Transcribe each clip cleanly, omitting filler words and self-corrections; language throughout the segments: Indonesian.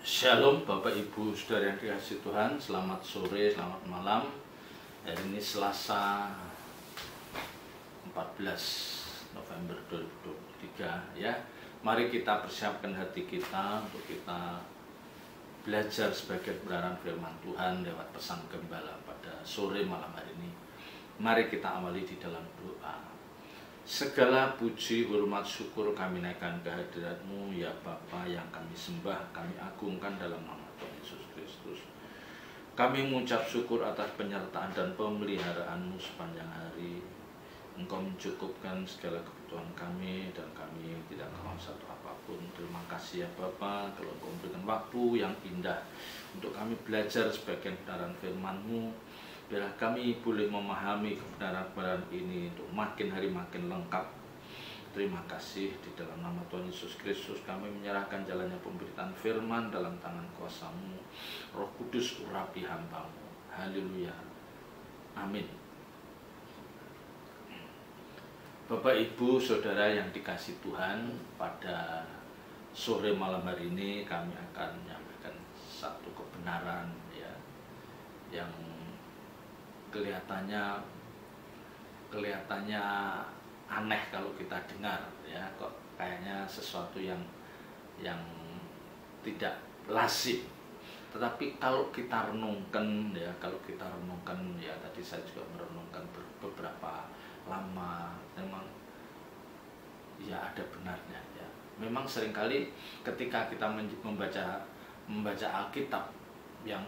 Shalom Bapak Ibu Saudara yang dikasihi Tuhan, selamat sore, selamat malam. Hari ini Selasa 14 November 2023 ya. Mari kita persiapkan hati kita untuk kita belajar sebagai kebenaran firman Tuhan lewat pesan gembala pada sore malam hari ini. Mari kita awali di dalam doa. Segala puji, hormat, syukur kami naikkan ke hadirat-Mu, ya Bapa yang kami sembah, kami agungkan dalam nama Tuhan Yesus Kristus. Kami mengucap syukur atas penyertaan dan pemeliharaan-Mu sepanjang hari. Engkau mencukupkan segala kebutuhan kami dan kami tidak kekurangan satu apapun. Terima kasih ya Bapa, kalau Engkau memberikan waktu yang indah untuk kami belajar sebagian kebenaran firman-Mu. Biarlah kami boleh memahami kebenaran-kebenaran ini untuk makin hari makin lengkap. Terima kasih, di dalam nama Tuhan Yesus Kristus kami menyerahkan jalannya pemberitaan firman dalam tangan kuasa-Mu. Roh Kudus urapi hamba-Mu. Haleluya. Amin. Bapak, Ibu, Saudara yang dikasihi Tuhan, pada sore malam hari ini kami akan menyampaikan satu kebenaran ya, yang kelihatannya aneh kalau kita dengar ya, kok kayaknya sesuatu yang tidak lazim. Tetapi kalau kita renungkan ya, tadi saya juga merenungkan beberapa lama, memang ya ada benarnya ya. Memang seringkali ketika kita membaca Alkitab yang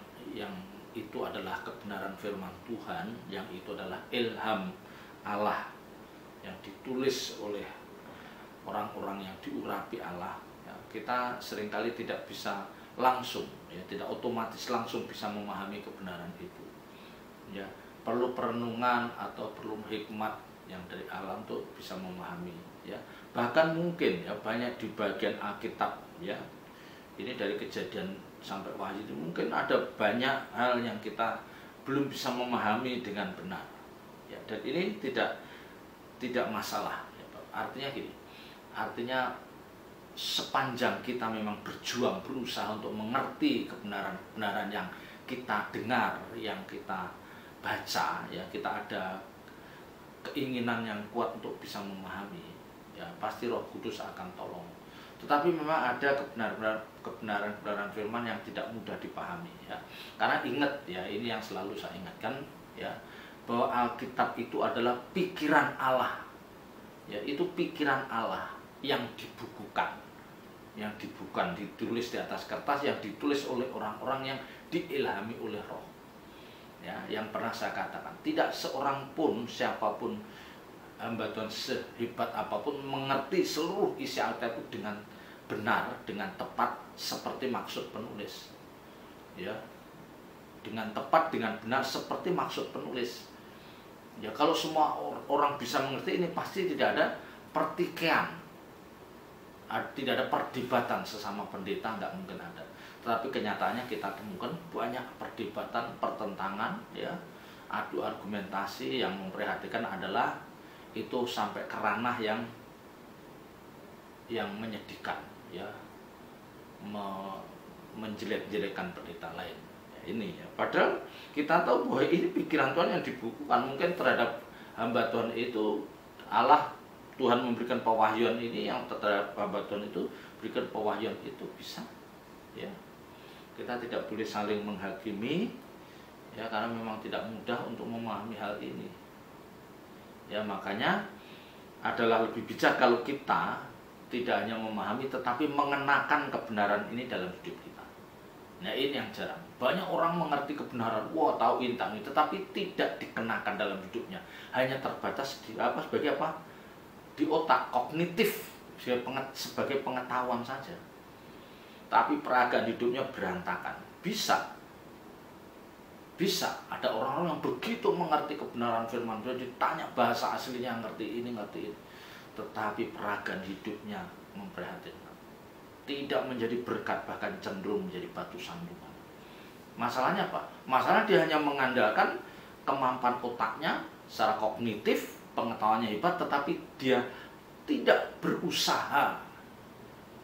itu adalah kebenaran firman Tuhan, yang itu adalah ilham Allah yang ditulis oleh orang-orang yang diurapi Allah ya, kita seringkali tidak bisa langsung ya, tidak otomatis langsung bisa memahami kebenaran itu ya, perlu perenungan atau perlu hikmat yang dari Allah untuk bisa memahami ya. Bahkan mungkin ya, banyak di bagian Alkitab ya, ini dari Kejadian sampai Wahyu itu mungkin ada banyak hal yang kita belum bisa memahami dengan benar ya, dan ini tidak masalah ya, artinya gini, artinya sepanjang kita memang berjuang berusaha untuk mengerti kebenaran yang kita dengar, yang kita baca ya, kita ada keinginan yang kuat untuk bisa memahami ya, pasti Roh Kudus akan tolong. Tetapi memang ada kebenaran firman yang tidak mudah dipahami ya. Karena ingat ya, ini yang selalu saya ingatkan ya, bahwa Alkitab itu adalah pikiran Allah. Ya, itu pikiran Allah yang dibukukan. Ditulis di atas kertas, yang ditulis oleh orang-orang yang diilhami oleh Roh. Ya, yang pernah saya katakan, tidak seorang pun, siapapun hamba Tuhan sehebat apapun mengerti seluruh isi Alkitab itu dengan benar, dengan tepat seperti maksud penulis ya, dengan tepat, dengan benar seperti maksud penulis ya. Kalau semua orang bisa mengerti ini, pasti tidak ada pertikaian, tidak ada perdebatan sesama pendeta, nggak mungkin ada. Tetapi kenyataannya kita temukan banyak perdebatan, pertentangan ya, adu argumentasi. Yang memprihatinkan adalah itu sampai ke ranah yang menyedihkan ya, menjelek-jelekan pendeta lain ya, ini ya. Padahal kita tahu bahwa ini pikiran Tuhan yang dibukukan. Mungkin terhadap hamba Tuhan itu Allah, Tuhan memberikan pewahyuan ini, yang terhadap hamba Tuhan itu berikan pewahyuan itu bisa ya. Kita tidak boleh saling menghakimi ya, karena memang tidak mudah untuk memahami hal ini ya. Makanya adalah lebih bijak kalau kita tidak hanya memahami, tetapi mengenakan kebenaran ini dalam hidup kita. Nah, ini yang jarang. Banyak orang mengerti kebenaran, wah tahu intang ini, tetapi tidak dikenakan dalam hidupnya. Hanya terbatas sebagai apa? Di otak, kognitif, sebagai pengetahuan saja. Tapi peragaan hidupnya berantakan. Bisa ada orang-orang yang begitu mengerti kebenaran firman Tuhan, ditanya bahasa aslinya, ngerti ini, ngerti itu, tetapi peragaan hidupnya memprihatinkan, tidak menjadi berkat, bahkan cenderung menjadi batu sandungan. Masalahnya apa? Masalah dia hanya mengandalkan kemampuan otaknya secara kognitif, pengetahuannya hebat, tetapi dia tidak berusaha,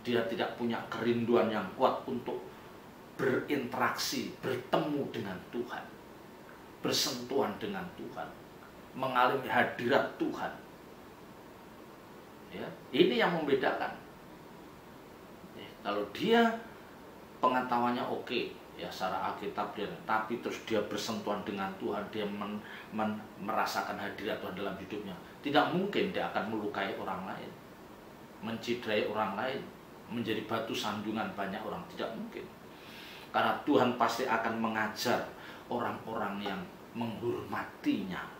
dia tidak punya kerinduan yang kuat untuk berinteraksi, bertemu dengan Tuhan, bersentuhan dengan Tuhan, mengalami hadirat Tuhan. Ya, ini yang membedakan. Ya, kalau dia pengetahuannya oke, ya secara Alkitab dia, tapi terus dia bersentuhan dengan Tuhan, dia merasakan hadirat Tuhan dalam hidupnya, tidak mungkin dia akan melukai orang lain, mencidrai orang lain, menjadi batu sandungan banyak orang, tidak mungkin. Karena Tuhan pasti akan mengajar orang-orang yang menghormatinya.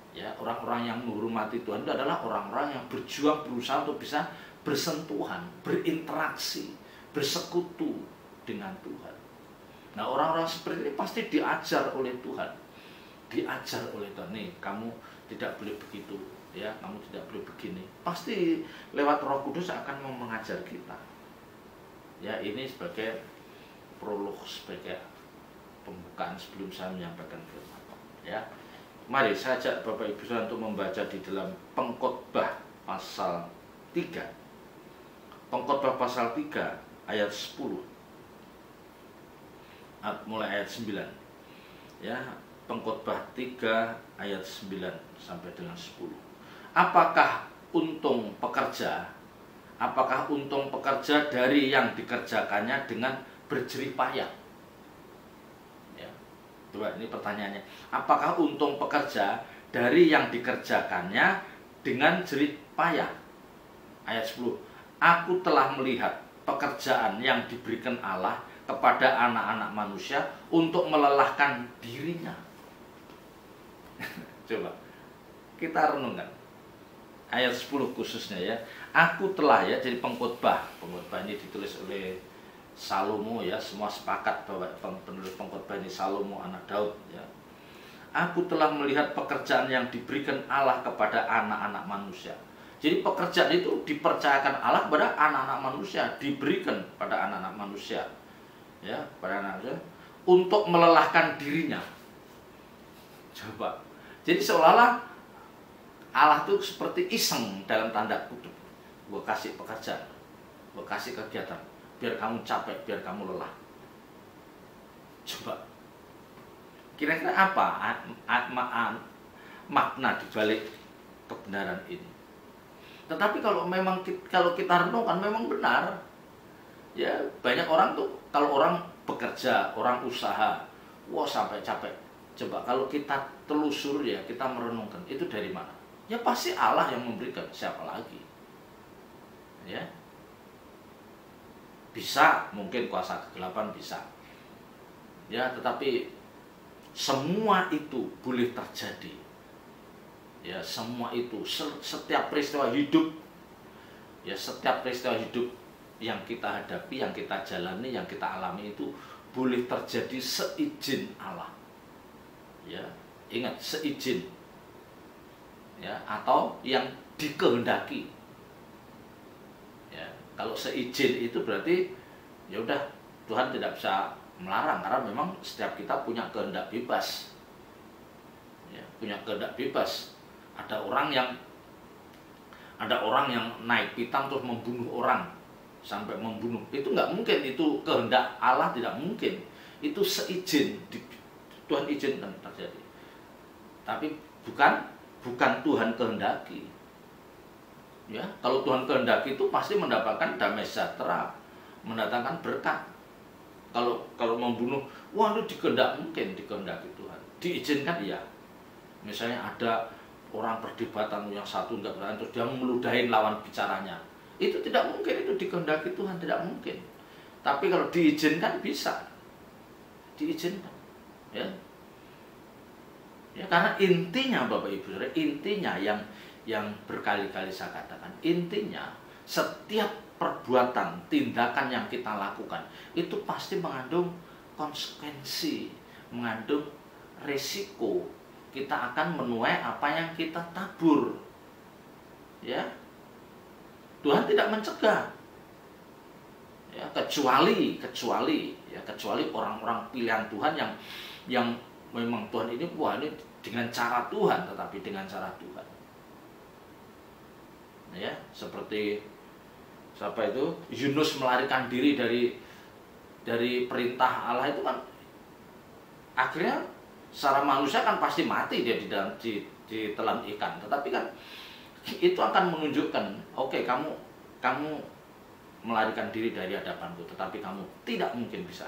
Ya, orang-orang yang menghormati Tuhan itu adalah orang-orang yang berjuang, berusaha untuk bisa bersentuhan, berinteraksi, bersekutu dengan Tuhan. Nah, orang-orang seperti ini pasti diajar oleh Tuhan. Diajar oleh Tuhan, nih kamu tidak boleh begitu, ya, kamu tidak boleh begini. Pasti lewat Roh Kudus akan mengajar kita. Ya, ini sebagai prolog, sebagai pembukaan sebelum saya menyampaikan firman. Ya. Mari saya ajak Bapak Ibu Saudara untuk membaca di dalam Pengkhotbah pasal 3. Pengkhotbah pasal 3 ayat 10. Mulai ayat 9. Ya, Pengkhotbah 3 ayat 9 sampai dengan 10. Apakah untung pekerja? Apakah untung pekerja dari yang dikerjakannya dengan berjerih payah? Coba ini pertanyaannya. Apakah untung pekerja dari yang dikerjakannya dengan jerih payah? Ayat 10. Aku telah melihat pekerjaan yang diberikan Allah kepada anak-anak manusia untuk melelahkan dirinya. Coba kita renungkan. Ayat 10 khususnya ya. Aku telah, ya, jadi pengkhotbah. Pengkhotbah ini ditulis oleh Salomo, ya, semua sepakat bahwa penulis pengkhotbah ini Salomo anak Daud, ya. Aku telah melihat pekerjaan yang diberikan Allah kepada anak-anak manusia. Jadi pekerjaan itu dipercayakan Allah kepada anak-anak manusia, diberikan pada anak-anak manusia, ya, pada anak manusia untuk melelahkan dirinya. Coba. Jadi seolah-olah Allah itu seperti iseng dalam tanda kutip. Gue kasih pekerjaan, gue kasih kegiatan, biar kamu capek, biar kamu lelah. Coba, kira-kira apa makna dibalik kebenaran ini? Tetapi kalau kita renungkan, memang benar. Ya, banyak orang tuh kalau orang bekerja, orang usaha, wah sampai capek. Coba kalau kita telusur, ya, kita merenungkan, itu dari mana? Ya pasti Allah yang memberikan, siapa lagi? Ya. Bisa, mungkin kuasa kegelapan bisa. Ya, tetapi semua itu boleh terjadi. Ya, semua itu, setiap peristiwa hidup, ya, setiap peristiwa hidup yang kita hadapi, yang kita jalani, yang kita alami itu boleh terjadi seizin Allah. Ya, ingat, seizin. Ya, atau yang dikehendaki. Kalau seizin itu berarti ya udah, Tuhan tidak bisa melarang, karena memang setiap kita punya kehendak bebas. Ya, punya kehendak bebas. Ada orang yang naik pitam terus membunuh orang sampai membunuh. Itu nggak mungkin, itu kehendak Allah, tidak mungkin. Itu seizin, Tuhan izinkan terjadi. Tapi bukan Tuhan kehendaki. Ya, kalau Tuhan kehendaki itu pasti mendapatkan damai sejahtera, mendatangkan berkat. Kalau membunuh, wah itu dikehendaki Tuhan. Diizinkan, ya. Misalnya ada orang perdebatan yang satu enggak berani, terus dia meludahin lawan bicaranya. Itu tidak mungkin, itu dikehendaki Tuhan, tidak mungkin. Tapi kalau diizinkan, bisa. Diizinkan. Ya. Ya, karena intinya Bapak Ibu Saudara, intinya yang berkali-kali saya katakan, intinya setiap perbuatan, tindakan yang kita lakukan itu pasti mengandung konsekuensi, mengandung resiko. Kita akan menuai apa yang kita tabur. Ya, Tuhan tidak mencegah. Ya, kecuali orang-orang pilihan Tuhan yang memang Tuhan ini, wah ini dengan cara Tuhan, tetapi dengan cara Tuhan. Ya, seperti siapa itu? Yunus melarikan diri dari dari perintah Allah itu kan akhirnya secara manusia kan pasti mati dia di telan ikan. Tetapi kan itu akan menunjukkan, oke, kamu melarikan diri dari hadapanku, tetapi kamu tidak mungkin bisa.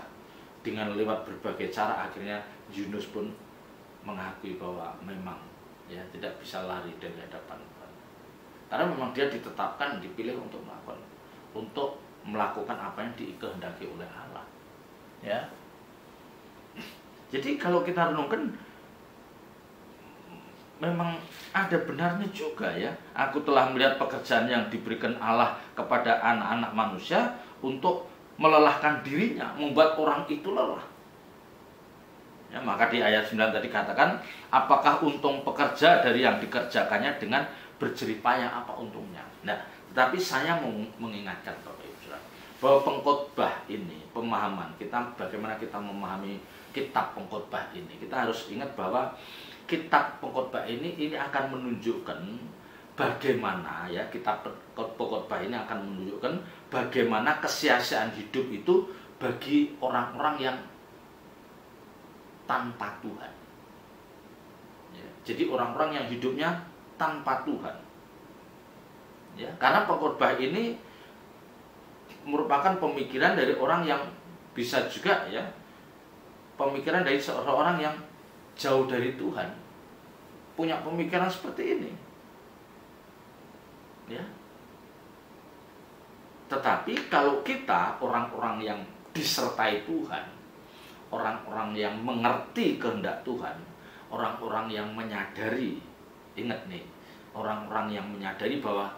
Dengan lewat berbagai cara akhirnya Yunus pun mengakui bahwa memang ya tidak bisa lari dari hadapan Tuhan. Karena memang dia ditetapkan, dipilih untuk melakukan apa yang dikehendaki oleh Allah. Ya. Jadi kalau kita renungkan, memang ada benarnya juga ya. Aku telah melihat pekerjaan yang diberikan Allah kepada anak-anak manusia untuk melelahkan dirinya, membuat orang itu lelah. Ya, maka di ayat 9 tadi katakan, apakah untung pekerja dari yang dikerjakannya dengan berjerih payah, apa untungnya? Nah, tetapi saya mau mengingatkan Bapak Ibu Saudara, bahwa pengkhotbah ini, pemahaman kita, bagaimana kita memahami kitab pengkhotbah ini, kita harus ingat bahwa kitab pengkhotbah ini akan menunjukkan bagaimana ya, kitab pengkhotbah ini akan menunjukkan bagaimana kesia-siaan hidup itu bagi orang-orang yang tanpa Tuhan. Ya, jadi orang-orang yang hidupnya tanpa Tuhan. Ya, karena pengkhotbah ini merupakan pemikiran dari orang yang bisa juga ya, pemikiran dari seorang yang jauh dari Tuhan, punya pemikiran seperti ini. Ya. Tetapi kalau kita orang-orang yang disertai Tuhan, orang-orang yang mengerti kehendak Tuhan, orang-orang yang menyadari, ingat nih, orang-orang yang menyadari bahwa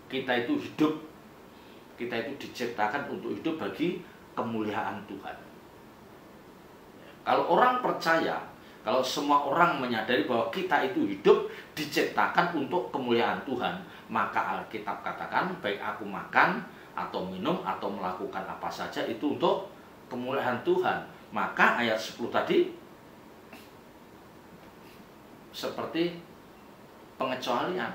kita itu hidup, kita itu diciptakan untuk hidup bagi kemuliaan Tuhan. Kalau orang percaya, kalau semua orang menyadari bahwa kita itu hidup diciptakan untuk kemuliaan Tuhan, maka Alkitab katakan, baik aku makan atau minum atau melakukan apa saja itu untuk kemuliaan Tuhan. Maka ayat 10 tadi seperti pengecualian.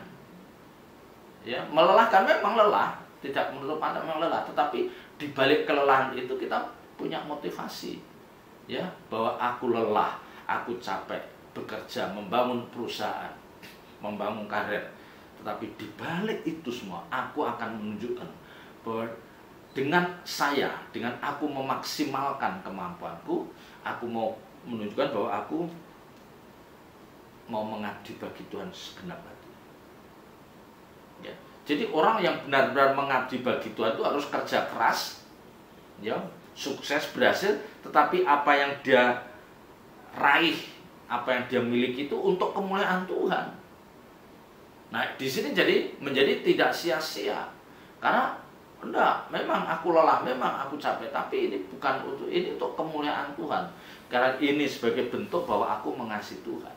Ya, melelahkan memang lelah, tidak menutup mata memang lelah, tetapi di balik kelelahan itu kita punya motivasi. Ya, bahwa aku lelah, aku capek bekerja, membangun perusahaan, membangun karir. Tetapi di balik itu semua, aku akan menunjukkan bahwa dengan aku memaksimalkan kemampuanku, aku mau menunjukkan bahwa aku mau mengabdi bagi Tuhan segenap hati. Ya. Jadi orang yang benar-benar mengabdi bagi Tuhan itu harus kerja keras, ya, sukses, berhasil, tetapi apa yang dia raih, apa yang dia miliki itu untuk kemuliaan Tuhan. Nah, di sini menjadi tidak sia-sia. Karena enggak, memang aku lelah, memang aku capek, tapi ini bukan untuk kemuliaan Tuhan. Karena ini sebagai bentuk bahwa aku mengasihi Tuhan.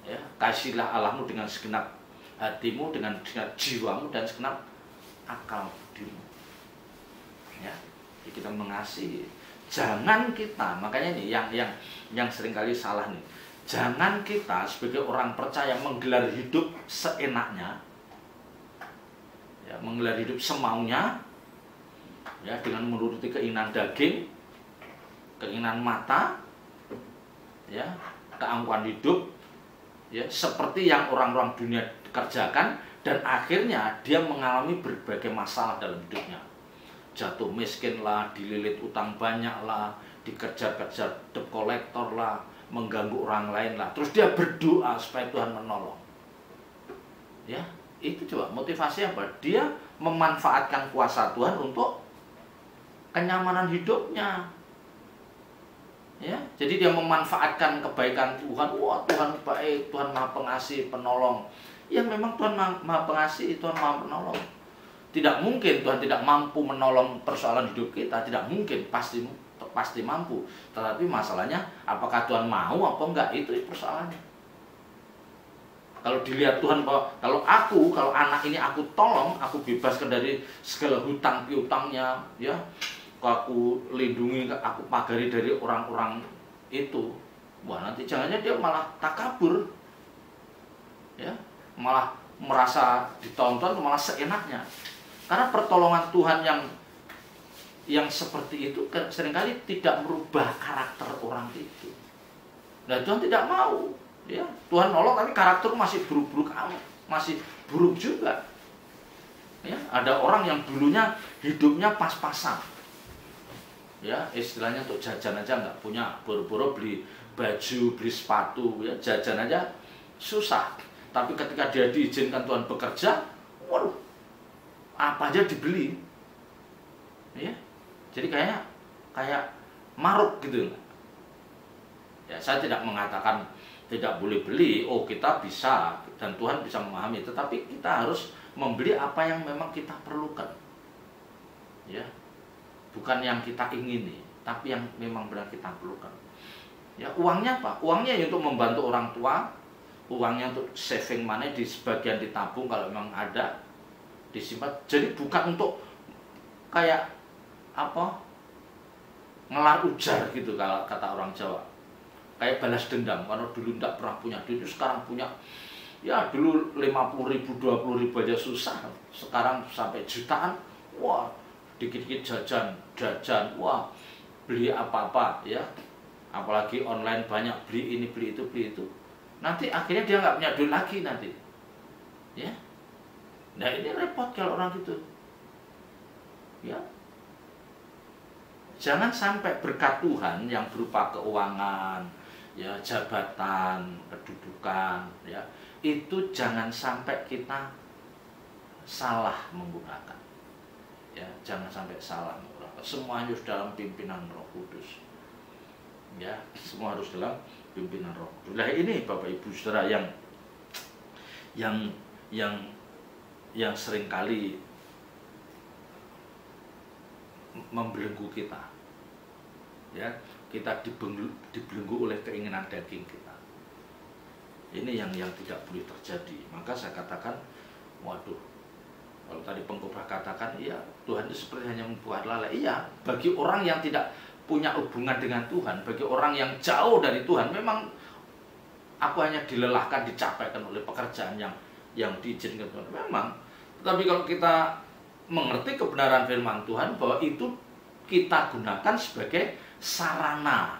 Ya, kasihlah Allahmu dengan segenap hatimu, dengan segenap jiwamu dan segenap akal budimu. Ya, kita mengasihi. Jangan kita, makanya ini yang seringkali salah nih. Jangan kita sebagai orang percaya menggelar hidup seenaknya, ya, menggelar hidup semaunya, ya, dengan menuruti keinginan daging, keinginan mata, ya, keangkuhan hidup, ya, seperti yang orang-orang dunia kerjakan, dan akhirnya dia mengalami berbagai masalah dalam hidupnya. Jatuh miskin lah, dililit utang banyak lah, dikejar-kejar debt collector lah, mengganggu orang lain lah. Terus dia berdoa supaya Tuhan menolong. Ya, itu coba motivasi apa? Dia memanfaatkan kuasa Tuhan untuk kenyamanan hidupnya. Ya, jadi dia memanfaatkan kebaikan Tuhan. Wah, Tuhan baik, Tuhan Maha Pengasih, Penolong. Ya, memang Tuhan Maha Pengasih, Tuhan Maha Penolong. Tidak mungkin Tuhan tidak mampu menolong persoalan hidup kita, tidak mungkin, pasti mampu. Tetapi masalahnya apakah Tuhan mau apa enggak, itu persoalannya. Kalau dilihat Tuhan bahwa kalau anak ini aku tolong, aku bebaskan dari segala hutang piutangnya, ya, aku lindungi, aku pagari dari orang-orang itu, wah, nanti jangannya dia malah takabur, ya, malah merasa ditonton, malah seenaknya. Karena pertolongan Tuhan yang yang seperti itu seringkali tidak merubah karakter orang itu. Nah, Tuhan tidak mau, ya. Tuhan nolong tapi karakter masih buruk-buruk amat, masih buruk juga. Ya, ada orang yang dulunya hidupnya pas-pasan. Ya, istilahnya untuk jajan aja nggak punya, boro-boro beli baju, beli sepatu, ya, jajan aja susah. Tapi ketika dia diizinkan Tuhan bekerja, waduh, apa aja dibeli. Ya. Jadi kayak maruk gitu. Ya, saya tidak mengatakan tidak boleh beli, oh kita bisa dan Tuhan bisa memahami, tetapi kita harus membeli apa yang memang kita perlukan. Ya. Bukan yang kita ingini, tapi yang memang benar kita perlukan. Ya, uangnya apa? Uangnya ya untuk membantu orang tua, uangnya untuk saving money, di sebagian ditabung kalau memang ada, disimpan. Jadi bukan untuk kayak apa? Ngelar ujar gitu kalau kata orang Jawa. Kayak balas dendam, karena dulu tidak pernah punya duit, sekarang punya. Ya dulu 50.000, 20.000 aja susah, sekarang sampai jutaan. Wah, dikit-dikit jajan, wah, beli apa-apa, ya. Apalagi online banyak, beli ini, beli itu. Nanti akhirnya dia nggak punya duit lagi nanti. Ya. Nah, ini repot kalau orang gitu. Ya. Jangan sampai berkat Tuhan yang berupa keuangan, ya, jabatan, kedudukan, ya, itu jangan sampai kita salah menggunakan. Ya, jangan sampai salah menggunakan. Semua harus dalam pimpinan Roh Kudus. Ya, semua harus dalam pimpinan Roh Kudus. Nah, ini Bapak Ibu Saudara yang seringkali membelenggu kita. Ya, kita dibelenggu oleh keinginan daging kita. Ini yang tidak boleh terjadi. Maka saya katakan, waduh, kalau tadi pengkhotbah katakan, iya, Tuhan itu seperti hanya membuat lalai. Iya, bagi orang yang tidak punya hubungan dengan Tuhan, bagi orang yang jauh dari Tuhan, memang aku hanya dilelahkan, dicapaikan oleh pekerjaan yang diizinkan Tuhan. Memang. Tetapi kalau kita mengerti kebenaran firman Tuhan, bahwa itu kita gunakan sebagai sarana,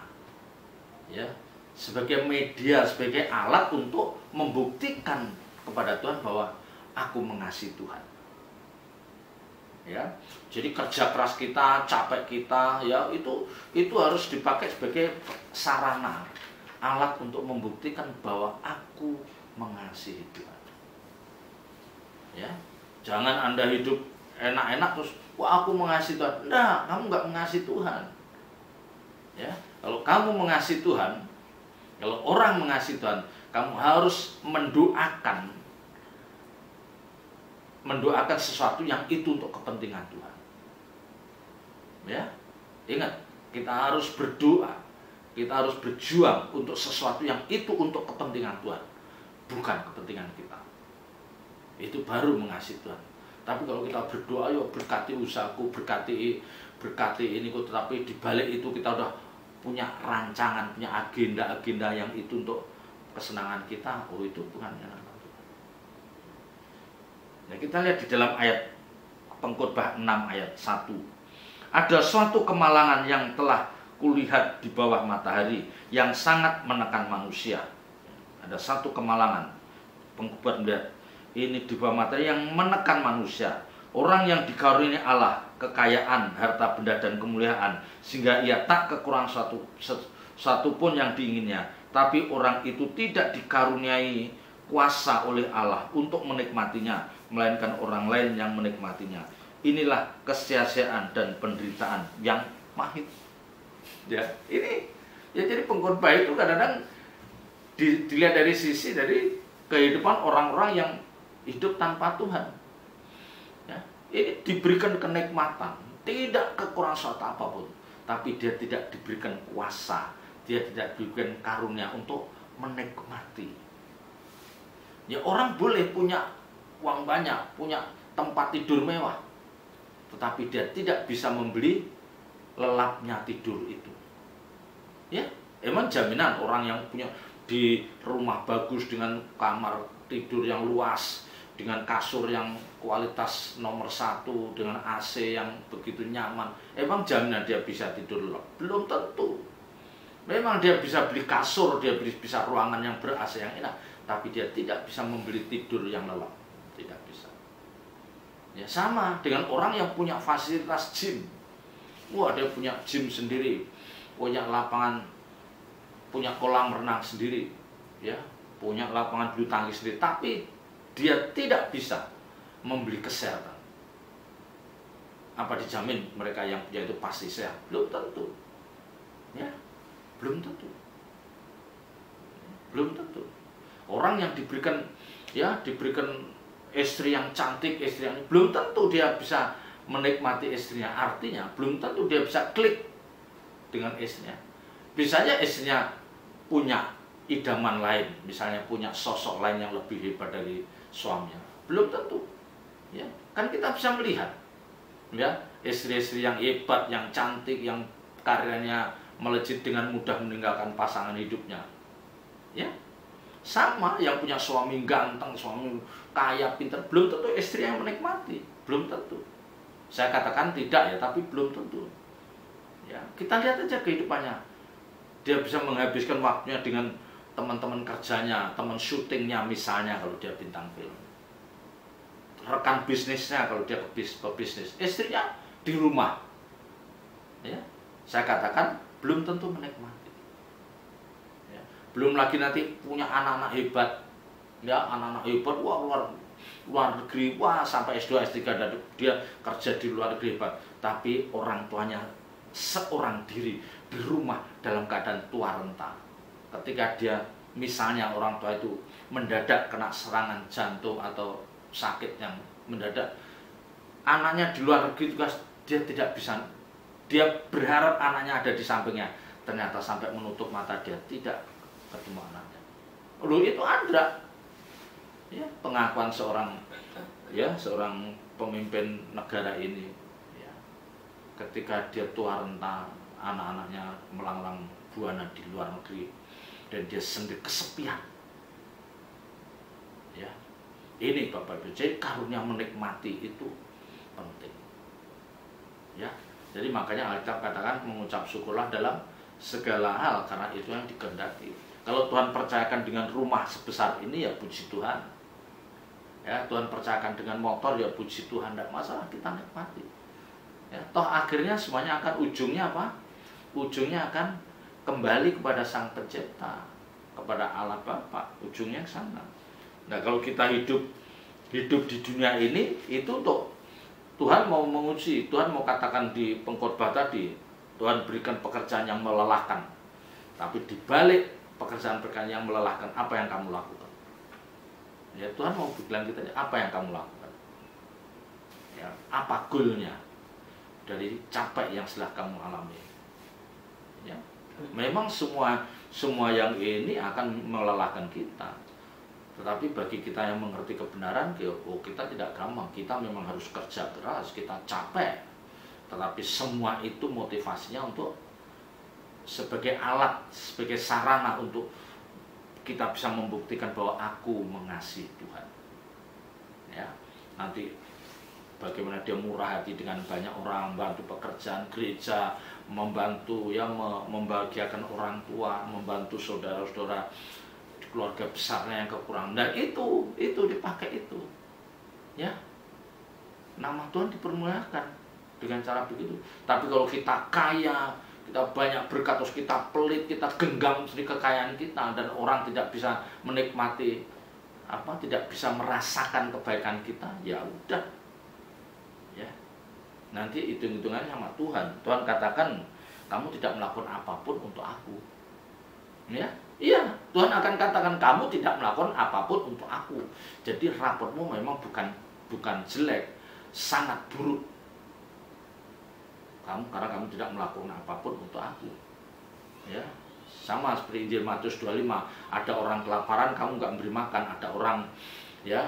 ya, sebagai media, sebagai alat untuk membuktikan kepada Tuhan bahwa aku mengasihi Tuhan. Ya, jadi kerja keras kita, capek kita, ya, itu harus dipakai sebagai sarana, alat untuk membuktikan bahwa aku mengasihi Tuhan. Ya, jangan Anda hidup enak-enak terus, wah, aku mengasihi Tuhan. Enggak, kamu nggak mengasihi Tuhan. Ya, kalau kamu mengasihi Tuhan, kalau orang mengasihi Tuhan, kamu harus mendoakan sesuatu yang itu untuk kepentingan Tuhan. Ya, ingat, kita harus berdoa, kita harus berjuang untuk sesuatu yang itu untuk kepentingan Tuhan, bukan kepentingan kita. Itu baru mengasihi Tuhan. Tapi kalau kita berdoa, yuk berkati usahaku, berkati ini, tetapi di balik itu kita udah punya rancangan, punya agenda yang itu untuk kesenangan kita, oh, itu bukan yang Nah, kita lihat di dalam ayat Pengkhotbah 6 ayat 1. Ada suatu kemalangan yang telah kulihat di bawah matahari yang sangat menekan manusia. Ada satu kemalangan. Pengkhotbah melihat ini di bawah matahari yang menekan manusia. Orang yang dikaruniai Allah kekayaan, harta benda dan kemuliaan, sehingga ia tak kekurangan satu pun yang diinginnya. Tapi orang itu tidak dikaruniai kuasa oleh Allah untuk menikmatinya, melainkan orang lain yang menikmatinya. Inilah kesia-siaan dan penderitaan yang pahit. Ya, ini ya, jadi pengkhotbah itu kadang-kadang dilihat dari sisi dari kehidupan orang-orang yang hidup tanpa Tuhan. Ya, ini diberikan kenikmatan, tidak kekurangan suatu apapun, tapi dia tidak diberikan kuasa, dia tidak diberikan karunia untuk menikmati. Ya, orang boleh punya uang banyak, punya tempat tidur mewah, tetapi dia tidak bisa membeli lelapnya tidur itu. Ya, emang jaminan orang yang punya di rumah bagus dengan kamar tidur yang luas, dengan kasur yang kualitas nomor 1, dengan AC yang begitu nyaman, emang jaminan dia bisa tidur lelap? Belum tentu. Memang dia bisa beli kasur, dia bisa ruangan yang ber-AC yang enak, tapi dia tidak bisa membeli tidur yang lelap. Tidak bisa. Ya, sama dengan orang yang punya fasilitas gym. Wah, dia punya gym sendiri, punya lapangan, punya kolam renang sendiri, ya, punya lapangan bulu tangkis sendiri, tapi dia tidak bisa membeli kesehatan. Apa dijamin mereka yang punya itu pasti sehat? Belum tentu. Ya, belum tentu. Belum tentu. Orang yang diberikan istri yang cantik, istri yang belum tentu dia bisa menikmati istrinya. Artinya belum tentu dia bisa klik dengan istrinya. Bisa aja istrinya punya idaman lain, misalnya punya sosok lain yang lebih hebat dari suaminya. Belum tentu. Ya, kan kita bisa melihat, ya, istri-istri yang hebat, yang cantik, yang karirnya melejit dengan mudah meninggalkan pasangan hidupnya. Ya, sama yang punya suami ganteng, suami kaya, pintar, belum tentu istri yang menikmati, belum tentu. Saya katakan tidak ya, tapi belum tentu. Ya, kita lihat aja kehidupannya. Dia bisa menghabiskan waktunya dengan teman-teman kerjanya, teman syutingnya misalnya kalau dia bintang film, rekan bisnisnya kalau dia ke bisnis, istrinya di rumah. Ya, saya katakan belum tentu menikmati. Ya, belum lagi nanti punya anak-anak hebat, ya, anak-anak hebat, wah luar negeri, wah sampai S2, S3 dan dia kerja di luar negeri hebat, tapi orang tuanya seorang diri di rumah dalam keadaan tua renta. Ketika dia misalnya orang tua itu mendadak kena serangan jantung atau sakit yang mendadak, anaknya di luar negeri juga dia tidak bisa, dia berharap anaknya ada di sampingnya, ternyata sampai menutup mata dia tidak ketemu anaknya. Loh, itu ada, ya, pengakuan seorang pemimpin negara ini, ya, ketika dia tua renta, anak-anaknya melanglang buana di luar negeri dan dia sendiri kesepian. Ya, ini Bapak Ibu, jadi karunia menikmati itu penting. Ya, jadi makanya Alkitab katakan mengucap syukurlah dalam segala hal, karena itu yang dikehendaki. Kalau Tuhan percayakan dengan rumah sebesar ini, ya puji Tuhan. Ya, Tuhan percayakan dengan motor, ya puji Tuhan, tidak masalah, kita nikmati. Ya, toh akhirnya semuanya akan ujungnya apa? Ujungnya akan kembali kepada Sang Pencipta, kepada Allah Bapa. Ujungnya ke sana. Nah, kalau kita hidup di dunia ini, itu untuk Tuhan mau menguji, Tuhan mau katakan di pengkhotbah tadi, Tuhan berikan pekerjaan yang melelahkan. Tapi di balik pekerjaan-pekerjaan yang melelahkan, apa yang kamu lakukan? Ya, Tuhan mau bilang kita, apa yang kamu lakukan? Ya, apa goalnya dari capek yang setelah kamu alami? Ya, memang semua yang ini akan melelahkan kita. Tetapi bagi kita yang mengerti kebenaran, kita tidak gampang. Kita memang harus kerja keras, kita capek. Tetapi semua itu motivasinya untuk sebagai alat, sebagai sarana untuk kita bisa membuktikan bahwa aku mengasihi Tuhan. Ya, nanti bagaimana dia murah hati dengan banyak orang, membantu pekerjaan gereja, membantu, ya, membahagiakan orang tua, membantu saudara-saudara keluarga besarnya yang kekurangan. Dan itu dipakai itu. Ya. Nama Tuhan dipermuliakan dengan cara begitu. Tapi kalau kita kaya, kita banyak berkat, terus kita pelit, kita genggam sendiri kekayaan kita, dan orang tidak bisa menikmati tidak bisa merasakan kebaikan kita, ya udah. Ya. Nanti hitung-hitungannya sama Tuhan. Tuhan katakan, kamu tidak melakukan apapun untuk aku. Ya, iya, Tuhan akan katakan kamu tidak melakukan apapun untuk aku. Jadi raportmu memang bukan jelek, sangat buruk. Karena kamu tidak melakukan apapun untuk aku. Ya, sama seperti Injil Matius 25, ada orang kelaparan kamu nggak memberi makan, ada orang, ya,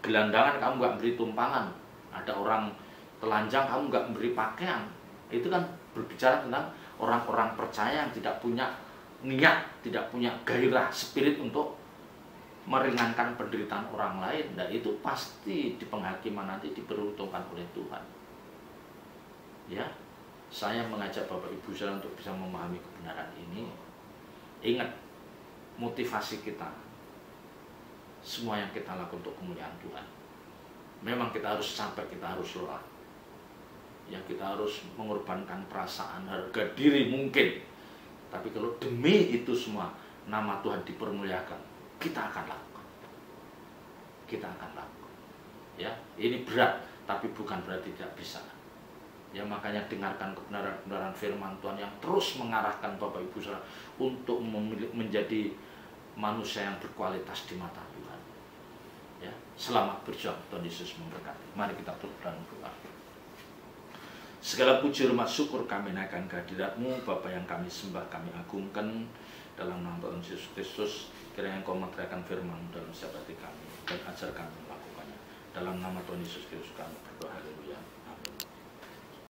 gelandangan kamu nggak memberi tumpangan, ada orang telanjang kamu nggak memberi pakaian. Itu kan berbicara tentang orang-orang percaya yang tidak punya niat, tidak punya gairah, spirit untuk meringankan penderitaan orang lain, nah itu pasti di penghakiman nanti diperuntukkan oleh Tuhan. Ya, saya mengajak Bapak Ibu saudara untuk bisa memahami kebenaran ini. Ingat, motivasi kita, semua yang kita lakukan untuk kemuliaan Tuhan. Memang kita harus sampai, kita harus lelah. Ya, kita harus mengorbankan perasaan, harga diri mungkin. Tapi kalau demi itu semua nama Tuhan dipermuliakan, kita akan lakukan. Kita akan lakukan. Ya, ini berat, tapi bukan berarti tidak bisa. Ya, makanya dengarkan kebenaran-kebenaran firman Tuhan yang terus mengarahkan Bapak Ibu saudara untuk menjadi manusia yang berkualitas di mata Tuhan. Ya, selamat berjuang, Tuhan Yesus memberkati. Mari kita tutup dalam doa. Segala puji hormat syukur kami naikkan kehadirat-Mu, Bapa yang kami sembah, kami agungkan dalam nama Tuhan Yesus Kristus. Kiranya Engkau menerangkan firman dalam setiap hati kami dan ajar kami melakukannya. Dalam nama Tuhan Yesus Kristus kami berdoa, haleluya.